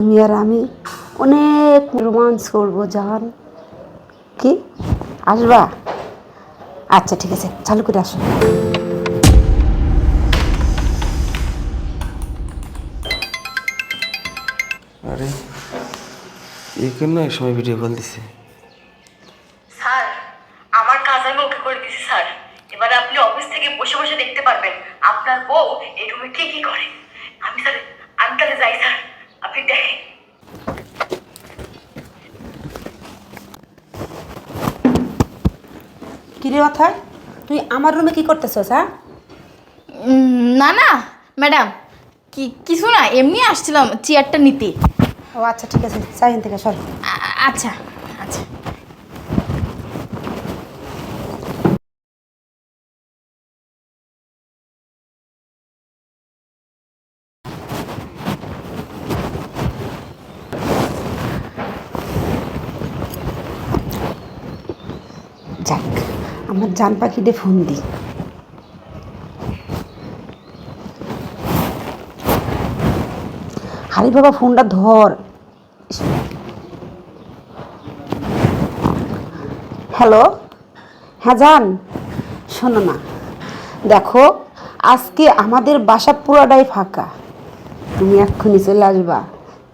তুমি আর আমি অনেক রোমান্স করবো জান। কি আসবা? আচ্ছা ঠিক আছে, চালু করে আসো। আরে এই জন্য এক সময় ভিডিও কল দিছে। স্যার, আমার কাজ আমি ওকে করে দিছি স্যার। এবারে আপনি অফিস থেকে বসে বসে দেখতে পারবেন আপনার বউ এই রুমে কি কি করে। আমি তাহলে যাই স্যার, আপনি দেখেন। কিরে অথায়, তুই আমার রুমে কি করতেছস? হ্যাঁ, না না ম্যাডাম, কিছু না, এমনি আসছিলাম চেয়ারটা নিতে। ও আচ্ছা ঠিক আছে, সাইন থেকে সর। আচ্ছা আচ্ছা। যাক, আমার জান পাখিতে ফোন দি। আরে বাবা, ফোনটা ধর। হ্যালো, হ্যাঁ জান, শোনো না, দেখো আজকে আমাদের বাসা পুরাটাই ফাঁকা। তুমি এক্ষুনি চলে আসবা।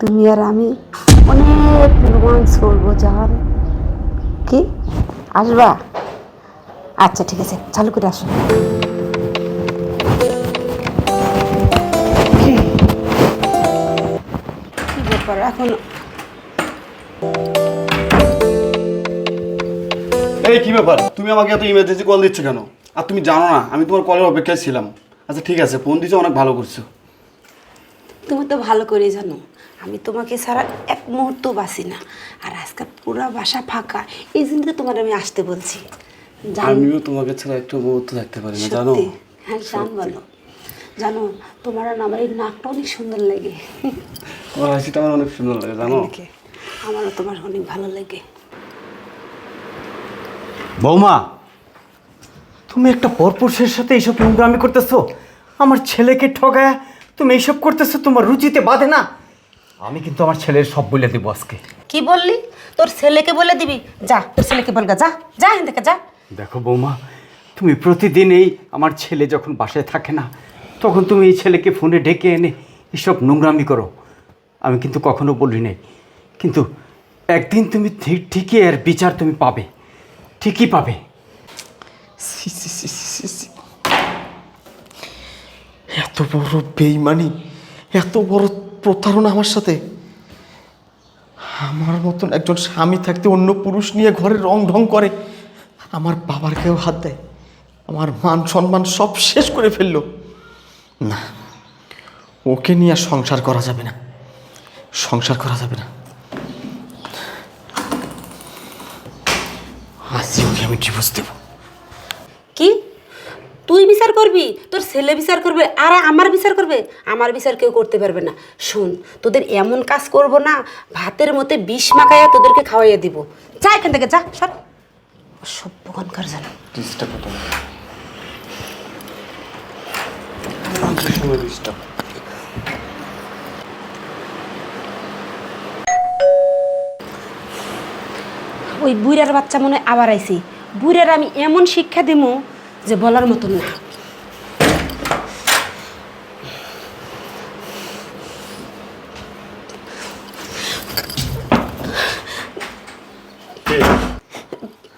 তুমি আর আমি অনেক রোমান্স করবো জান। কি আসবা? আচ্ছা ঠিক আছে, চালু করে আসো। কি ব্যাপার এখন? এই কি ব্যাপার, তুমি আমাকে এত ইমার্জেন্সি কল দিচ্ছ কেন? আর তুমি জানো না আমি তোমার কলের অপেক্ষায় ছিলাম। আচ্ছা ঠিক আছে, ফোন দিচ্ছ, অনেক ভালো করছো। তুমি তো ভালো করে জানো আমি তোমাকে ছাড়া এক মুহূর্ত বাসি না। আর আজকে পুরো বাসা ফাঁকা, এই জন্য তো তোমার আমি আসতে বলছি। আমিও তোমাকে ছাড়া একটু মুহূর্ত থাকতে পারি না, জানো? সত্যি? হ্যাঁ জান, বলো। জানো তোমার না আমার এই নাকটা অনেক সুন্দর লাগে। তোমার হাসিটা আমার অনেক সুন্দর লাগে, জানো? আমারও তোমার অনেক ভালো লাগে। বৌমা, তুমি একটা পরপুরুষের সাথে এইসব নোংরামি করতেছো? আমার ছেলেকে ঠগায় তুমি এইসব করতেছো? তোমার রুচিতে বাধে না? আমি কিন্তু আমার ছেলের সব বলে দেবো আজকে। কি বললি? তোর ছেলেকে বলে দিবি? যা, তোর ছেলেকে বলগা, যা যা এখান থেকে, যা। দেখো বৌমা, তুমি প্রতিদিন এই আমার ছেলে যখন বাসায় থাকে না, তখন তুমি এই ছেলেকে ফোনে ডেকে এনে এসব নোংরামি করো। আমি কিন্তু কখনো বলি নাই, কিন্তু একদিন তুমি ঠিকই এর বিচার তুমি পাবে, ঠিকই পাবে। সি সি সি সি সি। এত বড় বেইমানি, এত বড় প্রতারণা আমার সাথে। আমার মতন একজন স্বামী থাকতে অন্য পুরুষ নিয়ে ঘরে রং ঢং করে, আমার বাবার গায়েও হাত দেয়, আমার মান সম্মান সব শেষ করে ফেললো। না, ওকে নিয়ে আর সংসার করা যাবে না, সংসার করা যাবে না। আজই ওকে আমি ডিভোর্স দেবো। কি তুই বিচার করবি? তোর ছেলে বিচার করবে আর আমার বিচার করবে? আমার বিচার কেউ করতে পারবে না। শোন, তোদের এমন কাজ করব না, ভাতের মধ্যে বিষ মাখাইয়া তোদেরকে খাওয়াইয়া দিব। যা এখান থেকে, যা, সব সভ্যখানকার জানো। ডিস্টার্ব হতো না। ডিস্টার্ব। ওই বুইড়ার বাচ্চা মনে হয় আবার আইছি। বুইড়ার আমি এমন শিক্ষা দিব যে বলার মতন না।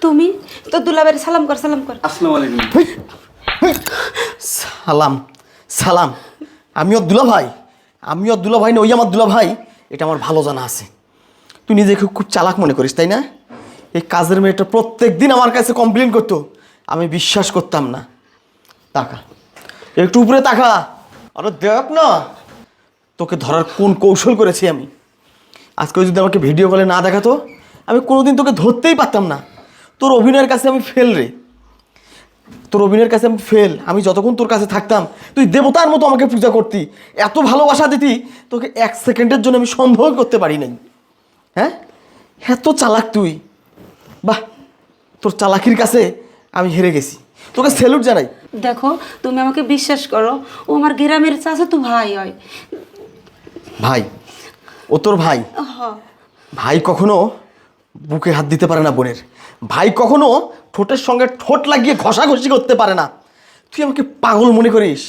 তুমি তো দুলাবের সালাম কর, সালাম কর। আসসালামু আলাইকুম। সালাম সালাম। আমিও দুলা ভাই, আমিও দুলা ভাই না, ওই আমার দুলা ভাই। এটা আমার ভালো জানা আছে। তুই নিজেকে খুব চালাক মনে করিস, তাই না? এই কাজের মেয়েটা প্রত্যেক দিন আমার কাছে কমপ্লেন করতো, আমি বিশ্বাস করতাম না। তাকা, একটু উপরে তাকা। আরে দেখ না, তোকে ধরার কোন কৌশল করেছি আমি। আজকে যদি আমাকে ভিডিও কলে না দেখাতো, আমি কোনোদিন তোকে ধরতেই পারতাম না। তোর অভিনয়ের কাছে আমি ফেল রে, তোর অভিনয়ের কাছে আমি ফেল। আমি যতক্ষণ তোর কাছে থাকতাম, তুই দেবতার মতো আমাকে পূজা করতি, এত ভালোবাসা দিতি, তোকে এক সেকেন্ডের জন্য আমি সন্দেহ করতে পারি নাই। হ্যাঁ, এত চালাক তুই। বাহ, তোর চালাকির কাছে আমি হেরে গেছি। তোকে স্যালুট জানাই। দেখো, তুমি আমাকে বিশ্বাস করো, ও আমার গ্রামের চাচা তো ভাই হয়। ভাই, ও তোর ভাই? ভাই কখনো বুকে হাত দিতে পারে না বোনের। ভাই কখনো ঠোঁটের সঙ্গে ঠোঁট লাগিয়ে ঘষাঘষি করতে পারে না। তুই আমাকে পাগল মনে করিস?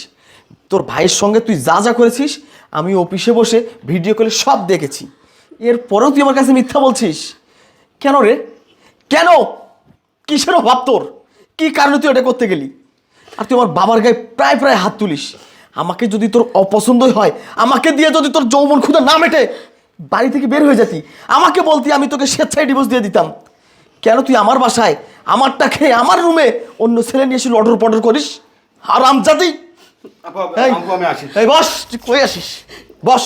তোর ভাইয়ের সঙ্গে তুই যা যা করেছিস আমি অফিসে বসে ভিডিও কলে সব দেখেছি। এরপরেও তুই আমার কাছে মিথ্যা বলছিস কেন রে? কেন? কিসের অভাব তোর? কি কারণে তুই এটা করতে গেলি? আর তুই আমার বাবার গায়ে প্রায় প্রায় হাত তুলিস। আমাকে যদি তোর অপছন্দই হয়, আমাকে দিয়ে যদি তোর যৌবন ক্ষুধা না মেটে, বাড়ি থেকে বের হয়ে যেতি, আমাকে বলতি, আমি তোকে স্বেচ্ছায় ডিভোর্স দিয়ে দিতাম। কেন তুই আমার বাসায় আমারটা খেয়ে আমার রুমে অন্য ছেলে নিয়ে এসে লটর পটর করিস? হারামজাদি! এই, আমি আসি। এই বস, তুই কই আসিস? বস।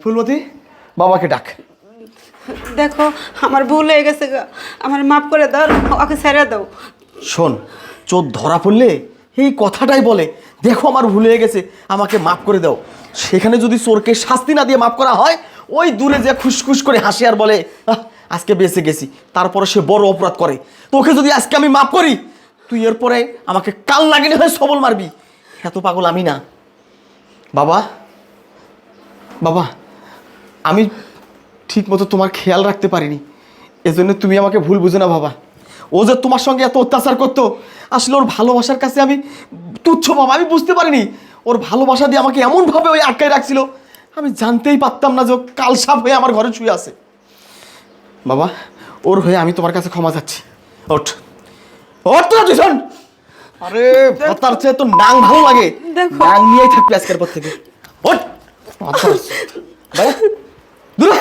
ফুলমতি, বাবাকে ডাক। দেখো আমার ভুল হয়ে গেছে গা, আমার মাফ করে দাও, ওকে ছেড়ে দাও। শোন, চোর ধরা পড়লে এই কথাটাই বলে, দেখো আমার ভুল হয়ে গেছে, আমাকে মাফ করে দাও। সেখানে যদি চোরকে শাস্তি না দিয়ে মাফ করা হয়, ওই দূরে যে খুশখুশ করে হাসি আর বলে "আহ, আজকে বেঁচে গেছি", তারপরে সে বড় অপরাধ করে। তোকে যদি আজকে আমি মাফ করি, তুই এরপরে আমাকে কাল লাগিনি হয়ে সবল মারবি। এত পাগল আমি না। বাবা, বাবা, আমি ঠিক মতো তোমার খেয়াল রাখতে পারিনি, এজন্য তুমি আমাকে ভুল বুঝো না বাবা। ও যে তোমার সঙ্গে এত অত্যাচার করতো, আসলে ওর ভালোবাসার কাছে আমি তুচ্ছ বাবা। আমি বুঝতে পারিনি ওর ভালোবাসা দিয়ে আমাকে এমনভাবে ওই আটকায় রাখছিল, আমি জানতেই পারতাম না যে ও কাল সাপ হয়ে আমার ঘরে শুয়ে আছে। বাবা, ওর হয়ে আমি তোমার কাছে ক্ষমা চাচ্ছি। ওঠ, ওঠ তোরা দুজন। আরে তার চেয়ে তো নাং ভালো লাগে, নাং নিয়েই থাকবি আজকের পর থেকে। ওঠ, ভাই দূরে।